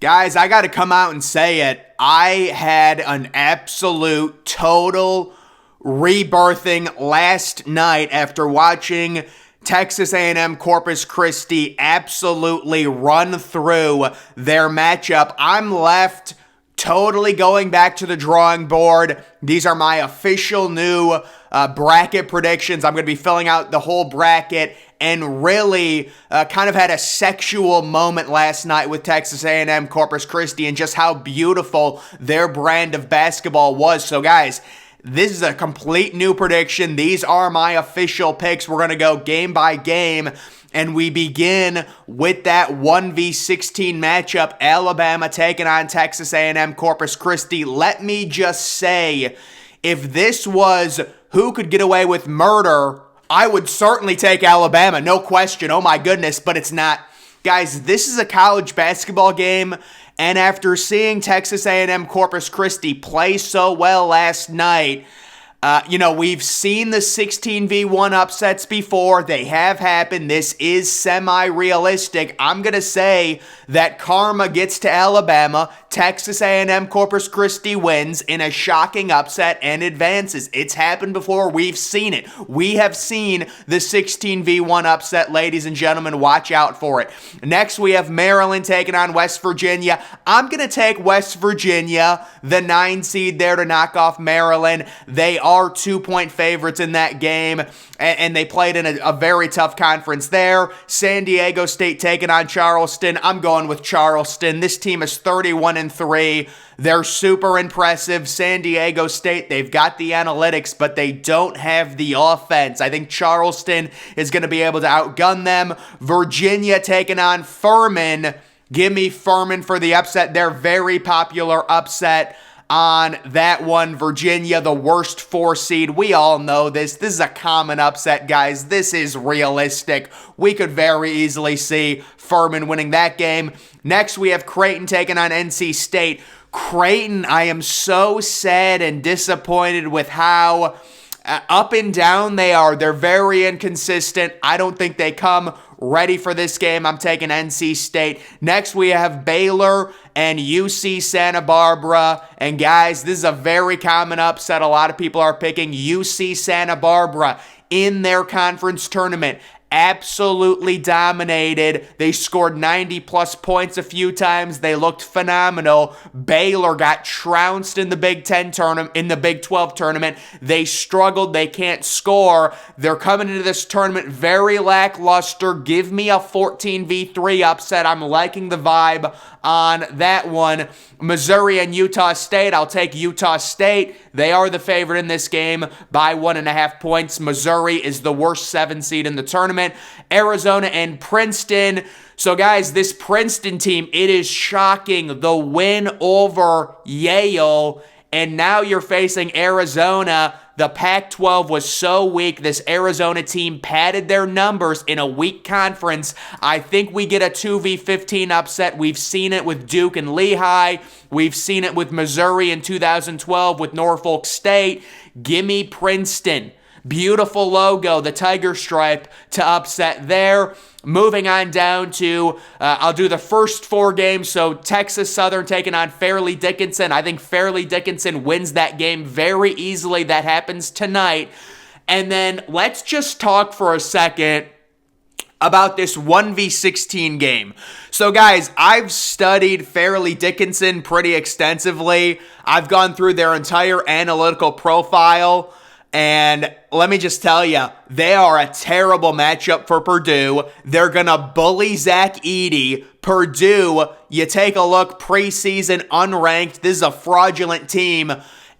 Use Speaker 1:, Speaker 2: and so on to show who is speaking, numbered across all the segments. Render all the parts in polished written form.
Speaker 1: Guys, I got to come out and say it. I had an absolute total rebirthing last night after watching Texas A&M Corpus Christi absolutely run through their matchup. I'm left totally going back to the drawing board. These are my official new bracket predictions. I'm going to be filling out the whole bracket and really kind of had a sexual moment last night with Texas A&M Corpus Christi and just how beautiful their brand of basketball was. So guys, this is a complete new prediction. These are my official picks. We're going to go game by game, and we begin with that 1v16 matchup, Alabama taking on Texas A&M Corpus Christi. Let me just say, if this was who could get away with murder, I would certainly take Alabama, no question. Oh my goodness, but it's not. Guys, this is a college basketball game, and after seeing Texas A&M Corpus Christi play so well last night, we've seen the 16v1 upsets before. They have happened. This is semi-realistic. I'm going to say that karma gets to Alabama. Texas A&M Corpus Christi wins in a shocking upset and advances. It's happened before. We've seen it. We have seen the 16v1 upset, ladies and gentlemen. Watch out for it. Next, we have Maryland taking on West Virginia. I'm going to take West Virginia, the 9 seed there, to knock off Maryland. They are 2-point favorites in that game, and they played in a very tough conference there. San Diego State taking on Charleston. I'm going with Charleston. This team is 31-3. They're super impressive. San Diego State, they've got the analytics, but they don't have the offense. I think Charleston is going to be able to outgun them. Virginia taking on Furman. Give me Furman for the upset. They're very popular upset on that one. Virginia, the worst 4 seed. We all know this. This is a common upset, guys. This is realistic. We could very easily see Furman winning that game. Next, we have Creighton taking on NC State. Creighton, I am so sad and disappointed with how up and down they are. They're very inconsistent. I don't think they come ready for this game. I'm taking NC State. Next, we have Baylor and UC Santa Barbara. And guys, this is a very common upset. A lot of people are picking UC Santa Barbara in their conference tournament. Absolutely dominated. They scored 90-plus points a few times. They looked phenomenal. Baylor got trounced in the Big 10 tournament, in the Big 12 tournament. They struggled. They can't score. They're coming into this tournament very lackluster. Give me a 14v3 upset. I'm liking the vibe on that one. Missouri and Utah State. I'll take Utah State. They are the favorite in this game by 1.5 points. Missouri is the worst 7 seed in the tournament. Arizona and Princeton. So guys, this Princeton team, it is shocking. The win over Yale, and now you're facing Arizona. The Pac-12 was so weak. This Arizona team padded their numbers in a weak conference. I think we get a 2v15 upset. We've seen it with Duke and Lehigh. We've seen it with Missouri in 2012 with Norfolk State. Gimme Princeton. Beautiful logo, the tiger stripe to upset there. Moving on down to, I'll do the first 4 games. So Texas Southern taking on Fairleigh Dickinson. I think Fairleigh Dickinson wins that game very easily. That happens tonight. And then let's just talk for a second about this 1v16 game. So guys, I've studied Fairleigh Dickinson pretty extensively. I've gone through their entire analytical profile. And let me just tell you, they are a terrible matchup for Purdue. They're going to bully Zach Edey. Purdue, you take a look, preseason, unranked. This is a fraudulent team.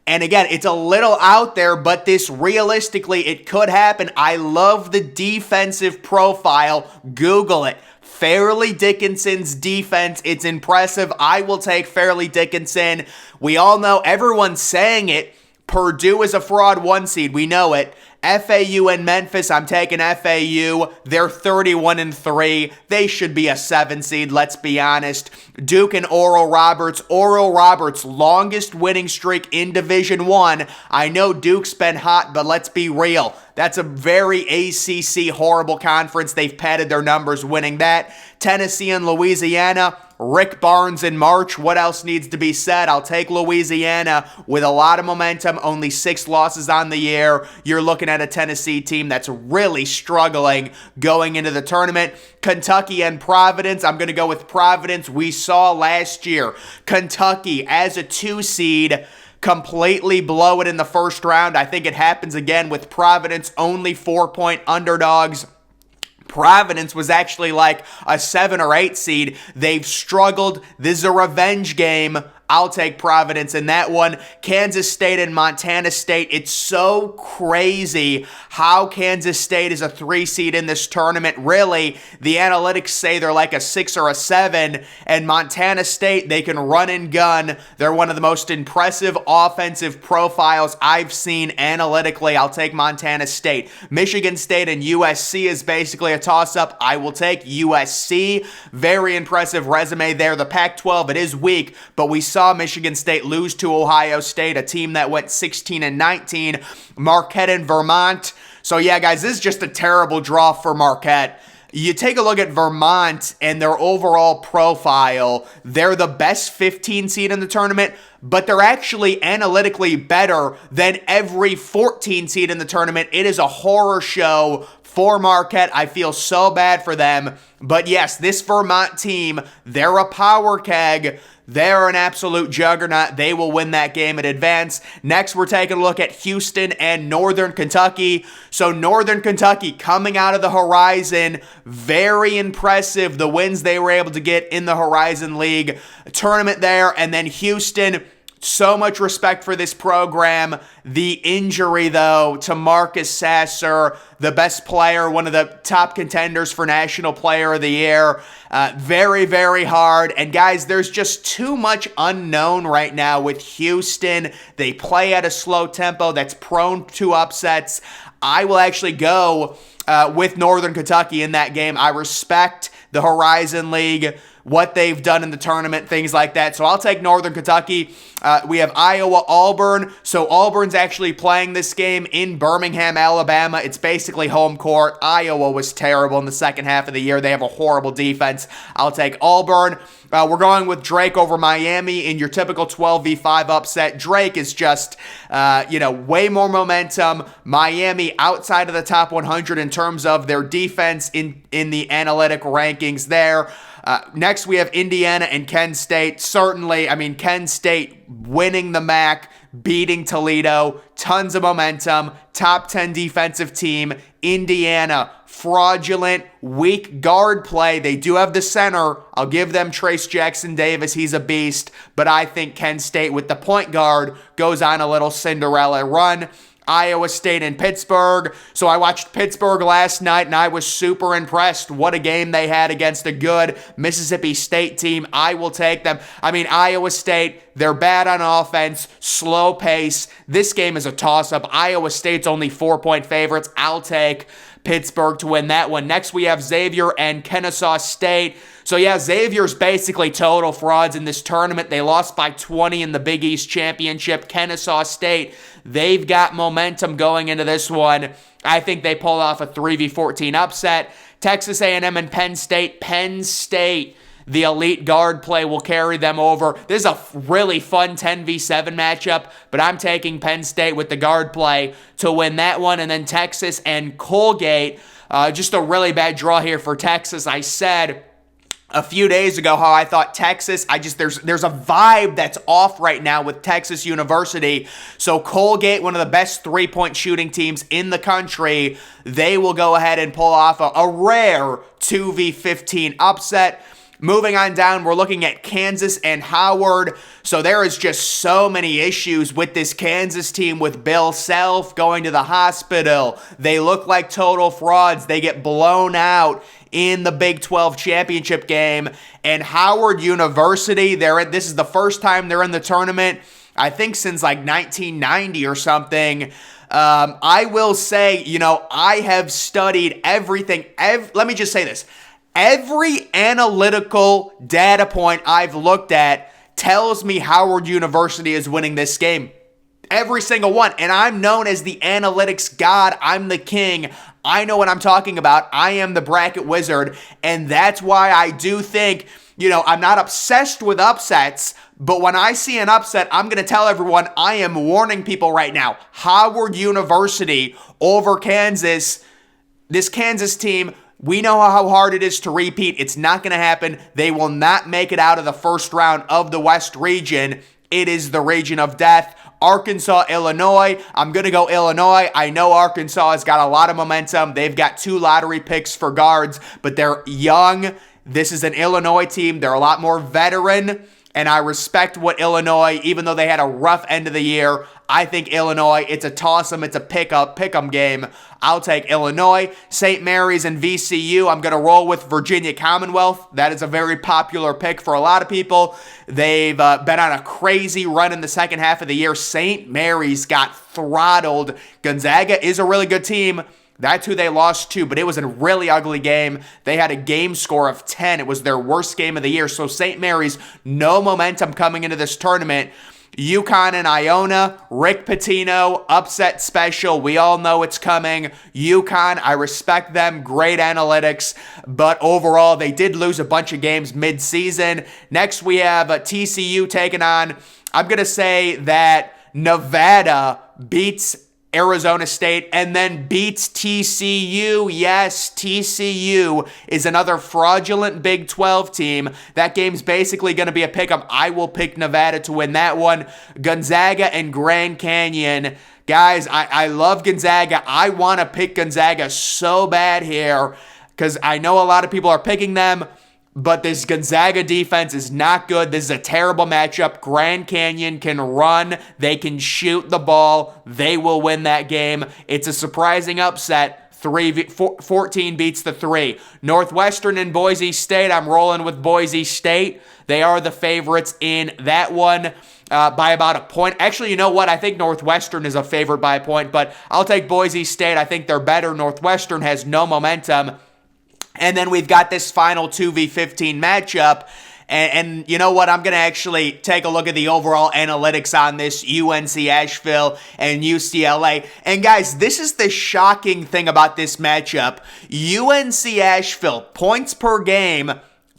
Speaker 1: And again, it's a little out there, but this realistically, it could happen. I love the defensive profile. Google it. Fairleigh Dickinson's defense, it's impressive. I will take Fairleigh Dickinson. We all know, everyone's saying it. Purdue is a fraud 1 seed. We know it. FAU and Memphis, I'm taking FAU. They're 31-3. They should be a 7 seed, let's be honest. Duke and Oral Roberts. Oral Roberts, longest winning streak in Division I. I know Duke's been hot, but let's be real. That's a very ACC horrible conference. They've padded their numbers winning that. Tennessee and Louisiana. Rick Barnes in March. What else needs to be said? I'll take Louisiana with a lot of momentum, only 6 losses on the year. You're looking at a Tennessee team that's really struggling going into the tournament. Kentucky and Providence. I'm going to go with Providence. We saw last year Kentucky as a 2 seed completely blow it in the first round. I think it happens again with Providence, only 4-point underdogs. Providence was actually like a 7 or 8 seed. They've struggled. This is a revenge game. I'll take Providence in that one. Kansas State and Montana State. It's so crazy how Kansas State is a 3 seed in this tournament. Really, the analytics say they're like a 6 or a 7, and Montana State, they can run and gun. They're one of the most impressive offensive profiles I've seen analytically. I'll take Montana State. Michigan State and USC is basically a toss-up. I will take USC. Very impressive resume there. The Pac-12, it is weak, but we saw Michigan State lose to Ohio State, a team that went 16-19. Marquette and Vermont. So yeah, guys, this is just a terrible draw for Marquette. You take a look at Vermont and their overall profile. They're the best 15 seed in the tournament, but they're actually analytically better than every 14 seed in the tournament. It is a horror show for Marquette. I feel so bad for them. But yes, this Vermont team, they're a power keg. They're an absolute juggernaut. They will win that game and advance. Next, we're taking a look at Houston and Northern Kentucky. So Northern Kentucky coming out of the Horizon, very impressive. The wins they were able to get in the Horizon League tournament there. And then Houston, so much respect for this program. The injury, though, to Marcus Sasser, the best player, one of the top contenders for National Player of the Year. Very, very hard. And guys, there's just too much unknown right now with Houston. They play at a slow tempo that's prone to upsets. I will actually go with Northern Kentucky in that game. I respect the Horizon League, what they've done in the tournament, things like that. So I'll take Northern Kentucky. We have Iowa-Auburn. So Auburn's actually playing this game in Birmingham, Alabama. It's basically home court. Iowa was terrible in the second half of the year. They have a horrible defense. I'll take Auburn. We're going with Drake over Miami in your typical 12v5 upset. Drake is just, way more momentum. Miami outside of the top 100 in terms of their defense in the analytic rankings there. Next, we have Indiana and Kent State. Certainly, Kent State winning the MAC, beating Toledo, tons of momentum, top 10 defensive team. Indiana, fraudulent, weak guard play. They do have the center. I'll give them Trace Jackson Davis. He's a beast. But I think Kent State with the point guard goes on a little Cinderella run. Iowa State and Pittsburgh. So I watched Pittsburgh last night and I was super impressed. What a game they had against a good Mississippi State team. I will take them. Iowa State, they're bad on offense, slow pace. This game is a toss-up. Iowa State's only 4-point favorites. I'll take Pittsburgh to win that one. Next, we have Xavier and Kennesaw State. So yeah, Xavier's basically total frauds in this tournament. They lost by 20 in the Big East Championship. Kennesaw State, they've got momentum going into this one. I think they pull off a 3v14 upset. Texas A&M and Penn State. Penn State, the elite guard play will carry them over. This is a really fun 10v7 matchup, but I'm taking Penn State with the guard play to win that one. And then Texas and Colgate, just a really bad draw here for Texas. I said a few days ago how I thought Texas, there's a vibe that's off right now with Texas University. So Colgate, one of the best 3-point shooting teams in the country, they will go ahead and pull off a rare 2v15 upset. Moving on down, we're looking at Kansas and Howard. So there is just so many issues with this Kansas team with Bill Self going to the hospital. They look like total frauds. They get blown out in the Big 12 championship game. And Howard University, this is the first time they're in the tournament, I think since like 1990 or something. I will say, I have studied everything. Let me just say this. Every analytical data point I've looked at tells me Howard University is winning this game. Every single one. And I'm known as the analytics god. I'm the king. I know what I'm talking about. I am the bracket wizard. And that's why I do think, I'm not obsessed with upsets, but when I see an upset, I'm going to tell everyone, I am warning people right now. Howard University over Kansas. This Kansas team, we know how hard it is to repeat. It's not going to happen. They will not make it out of the first round of the West region. It is the region of death. Arkansas, Illinois. I'm going to go Illinois. I know Arkansas has got a lot of momentum. They've got 2 lottery picks for guards, but they're young. This is an Illinois team. They're a lot more veteran, and I respect what Illinois, even though they had a rough end of the year, I think Illinois, it's a toss-em, it's a pick-em game. I'll take Illinois. St. Mary's and VCU, I'm going to roll with Virginia Commonwealth. That is a very popular pick for a lot of people. They've been on a crazy run in the second half of the year. St. Mary's got throttled. Gonzaga is a really good team. That's who they lost to, but it was a really ugly game. They had a game score of 10. It was their worst game of the year. So St. Mary's, no momentum coming into this tournament. UConn and Iona, Rick Pitino, upset special. We all know it's coming. UConn, I respect them. Great analytics. But overall, they did lose a bunch of games mid-season. Next, we have TCU taking on, I'm going to say that Nevada beats Arizona State and then beats TCU. Yes, TCU is another fraudulent Big 12 team. That game's basically going to be a pick-up. I will pick Nevada to win that one. Gonzaga and Grand Canyon. Guys, I love Gonzaga. I want to pick Gonzaga so bad here because I know a lot of people are picking them. But this Gonzaga defense is not good. This is a terrible matchup. Grand Canyon can run. They can shoot the ball. They will win that game. It's a surprising upset. 14 beats the 3. Northwestern and Boise State. I'm rolling with Boise State. They are the favorites in that one by about a point. Actually, you know what? I think Northwestern is a favorite by a point, but I'll take Boise State. I think they're better. Northwestern has no momentum. And then we've got this final 2v15 matchup. And you know what? I'm going to actually take a look at the overall analytics on this UNC Asheville and UCLA. And guys, this is the shocking thing about this matchup. UNC Asheville, points per game,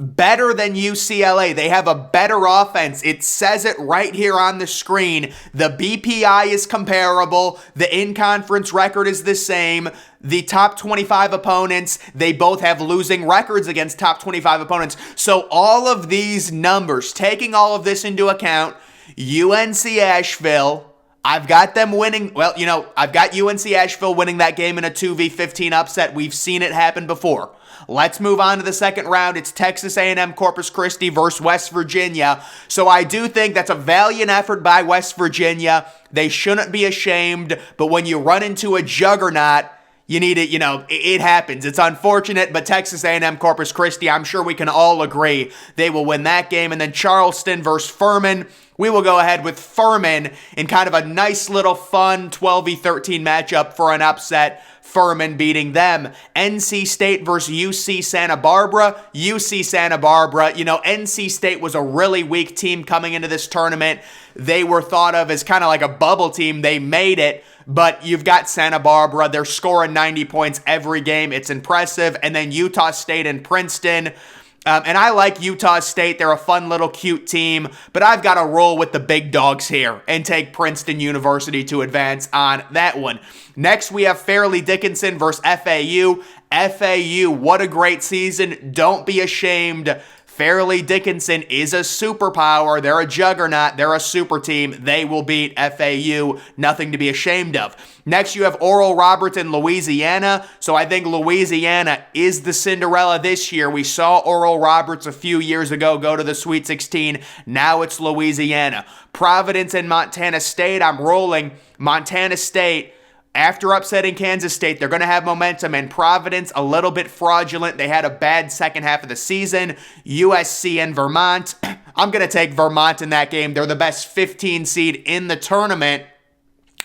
Speaker 1: better than UCLA. They have a better offense. It says it right here on the screen. The BPI is comparable. The in-conference record is the same. The top 25 opponents, they both have losing records against top 25 opponents. So all of these numbers, taking all of this into account, UNC Asheville, I've got them winning. Well, I've got UNC Asheville winning that game in a 2v15 upset. We've seen it happen before. Let's move on to the second round. It's Texas A&M Corpus Christi versus West Virginia. So I do think that's a valiant effort by West Virginia. They shouldn't be ashamed, but when you run into a juggernaut, you need it, it happens. It's unfortunate, but Texas A&M Corpus Christi, I'm sure we can all agree they will win that game. And then Charleston versus Furman. We will go ahead with Furman in kind of a nice little fun 12v13 matchup for an upset. Furman beating them. NC State versus UC Santa Barbara. UC Santa Barbara, NC State was a really weak team coming into this tournament. They were thought of as kind of like a bubble team. They made it. But you've got Santa Barbara. They're scoring 90 points every game. It's impressive. And then Utah State and Princeton. And I like Utah State. They're a fun little cute team. But I've got to roll with the big dogs here and take Princeton University to advance on that one. Next, we have Fairleigh Dickinson versus FAU. FAU, what a great season. Don't be ashamed. Fairleigh Dickinson is a superpower. They're a juggernaut. They're a super team. They will beat FAU. Nothing to be ashamed of. Next, you have Oral Roberts in Louisiana. So I think Louisiana is the Cinderella this year. We saw Oral Roberts a few years ago go to the Sweet 16. Now it's Louisiana. Providence and Montana State. I'm rolling. Montana State. After upsetting Kansas State, they're going to have momentum, and Providence, a little bit fraudulent. They had a bad second half of the season. USC and Vermont. I'm going to take Vermont in that game. They're the best 15 seed in the tournament.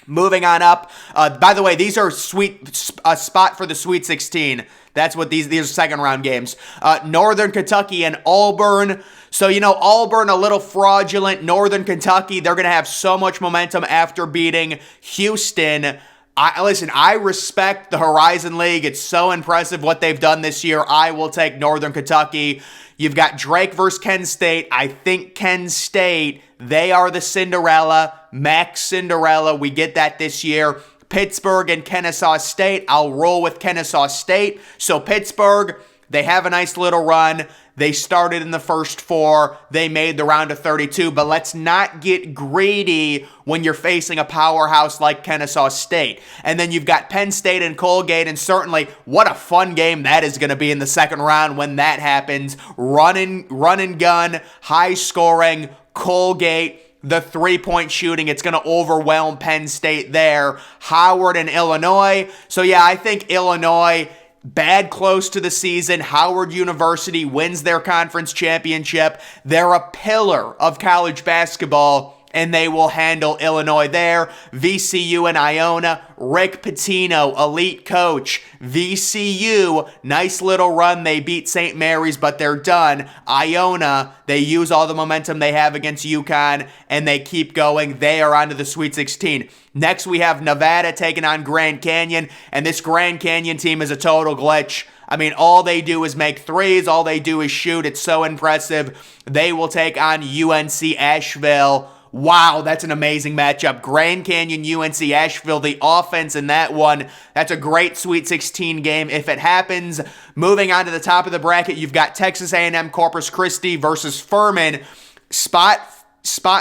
Speaker 1: Moving on up. By the way, these are a spot for the Sweet 16. That's what these are second round games. Northern Kentucky and Auburn. So, Auburn a little fraudulent. Northern Kentucky, they're going to have so much momentum after beating Houston. I respect the Horizon League. It's so impressive what they've done this year. I will take Northern Kentucky. You've got Drake versus Kent State. I think Kent State, they are the Cinderella. Max Cinderella. We get that this year. Pittsburgh and Kennesaw State. I'll roll with Kennesaw State. So Pittsburgh, they have a nice little run. They started in the first 4. They made the round of 32. But let's not get greedy when you're facing a powerhouse like Kennesaw State. And then you've got Penn State and Colgate. And certainly, what a fun game that is going to be in the second round when that happens. Run and gun, high scoring, Colgate. The 3-point shooting, it's going to overwhelm Penn State there. Howard and Illinois. So yeah, I think Illinois, bad close to the season. Howard University wins their conference championship. They're a pillar of college basketball, and they will handle Illinois there. VCU and Iona. Rick Pitino, elite coach. VCU, nice little run. They beat St. Mary's, but they're done. Iona, they use all the momentum they have against UConn, and they keep going. They are on to the Sweet 16. Next, we have Nevada taking on Grand Canyon, and this Grand Canyon team is a total glitch. I mean, all they do is make threes. All they do is shoot. It's so impressive. They will take on UNC Asheville. Wow, that's an amazing matchup. Grand Canyon, UNC Asheville, the offense in that one. That's a great Sweet 16 game if it happens. Moving on to the top of the bracket, you've got Texas A&M Corpus Christi versus Furman. Spot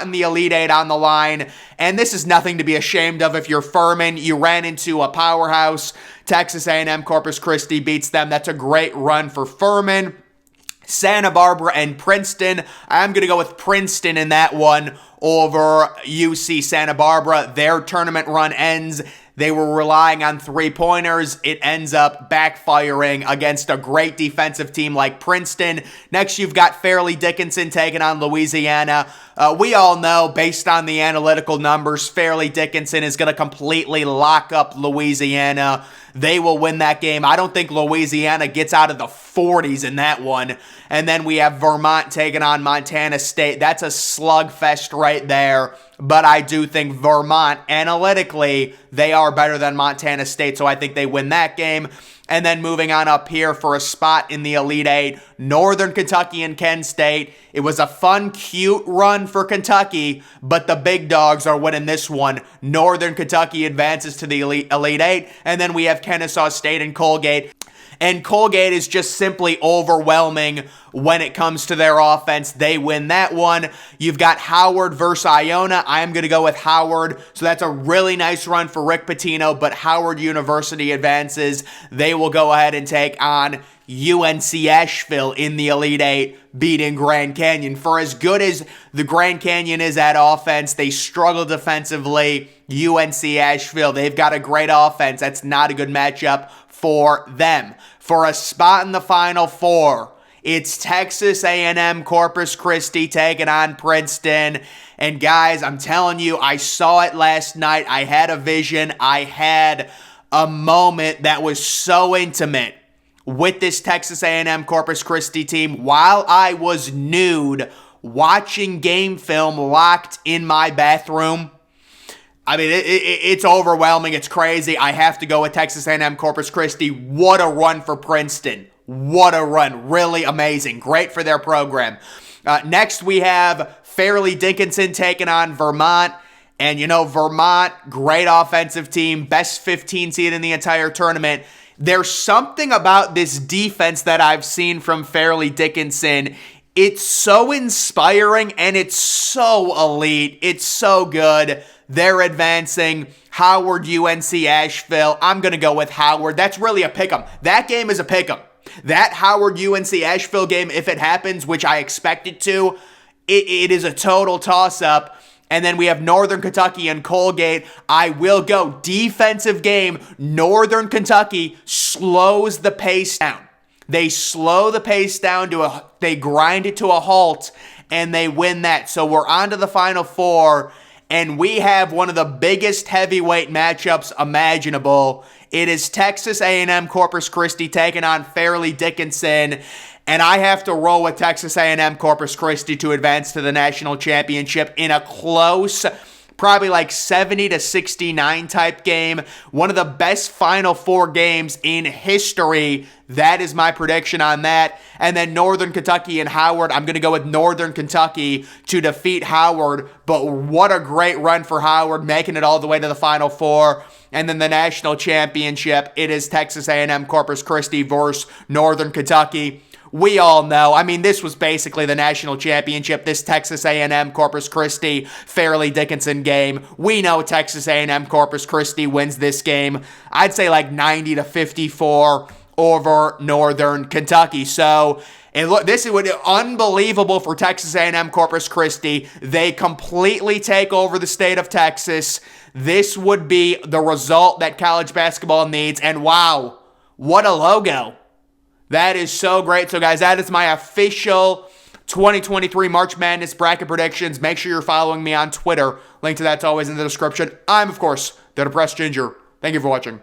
Speaker 1: in the Elite Eight on the line. And this is nothing to be ashamed of. If you're Furman, you ran into a powerhouse. Texas A&M Corpus Christi beats them. That's a great run for Furman. Santa Barbara and Princeton. I'm going to go with Princeton in that one over UC Santa Barbara. Their tournament run ends. They were relying on three-pointers. It ends up backfiring against a great defensive team like Princeton. Next, you've got Fairleigh Dickinson taking on Louisiana. We all know, based on the analytical numbers, Fairleigh Dickinson is going to completely lock up Louisiana. They will win that game. I don't think Louisiana gets out of the 40s in that one. And then we have Vermont taking on Montana State. That's a slugfest right there. But I do think Vermont, analytically, they are better than Montana State. So I think they win that game. And then moving on up here for a spot in the Elite Eight, Northern Kentucky and Kent State. It was a fun, cute run for Kentucky, but the big dogs are winning this one. Northern Kentucky advances to the Elite Eight, and then we have Kennesaw State and Colgate. And Colgate is just simply overwhelming when it comes to their offense. They win that one. You've got Howard versus Iona. I'm going to go with Howard. So that's a really nice run for Rick Pitino, but Howard University advances. They will go ahead and take on UNC Asheville in the Elite Eight, beating Grand Canyon. For as good as the Grand Canyon is at offense, they struggle defensively. UNC Asheville, they've got a great offense. That's not a good matchup for them. For a spot in the Final Four, it's Texas A&M Corpus Christi taking on Princeton. And guys, I'm telling you, I saw it last night. I had a vision. I had a moment that was so intimate with this Texas A&M Corpus Christi team while I was nude watching game film locked in my bathroom. I mean, it's overwhelming. It's crazy. I have to go with Texas A&M Corpus Christi. What a run for Princeton. What a run. Really amazing. Great for their program. Next, we have Fairleigh Dickinson taking on Vermont. And, Vermont, great offensive team. Best 15 seed in the entire tournament. There's something about this defense that I've seen from Fairleigh Dickinson. It's so inspiring and it's so elite. It's so good. They're advancing. Howard, UNC Asheville. I'm going to go with Howard. That's really a pick'em. That game is a pick'em. That Howard, UNC Asheville game, if it happens, which I expect it to, it is a total toss-up. And then we have Northern Kentucky and Colgate. I will go defensive game. Northern Kentucky slows the pace down. They slow the pace down they grind it to a halt, and they win that. So we're on to the Final Four, and we have one of the biggest heavyweight matchups imaginable. It is Texas A&M Corpus Christi taking on Fairleigh Dickinson. And I have to roll with Texas A&M Corpus Christi to advance to the national championship in a close, probably like 70-69 type game. One of the best Final Four games in history. That is my prediction on that. And then Northern Kentucky and Howard. I'm going to go with Northern Kentucky to defeat Howard. But what a great run for Howard, making it all the way to the Final Four. And then the national championship, it is Texas A&M Corpus Christi versus Northern Kentucky. We all know, I mean, this was basically the national championship, this Texas A&M Corpus Christi Fairleigh Dickinson game. We know Texas A&M Corpus Christi wins this game. I'd say like 90-54 over Northern Kentucky. So, and look, this is unbelievable for Texas A&M Corpus Christi. They completely take over the state of Texas. This would be the result that college basketball needs. And wow, what a logo. That is so great. So, guys, that is my official 2023 March Madness bracket predictions. Make sure you're following me on Twitter. Link to that's always in the description. I'm, of course, the Depressed Ginger. Thank you for watching.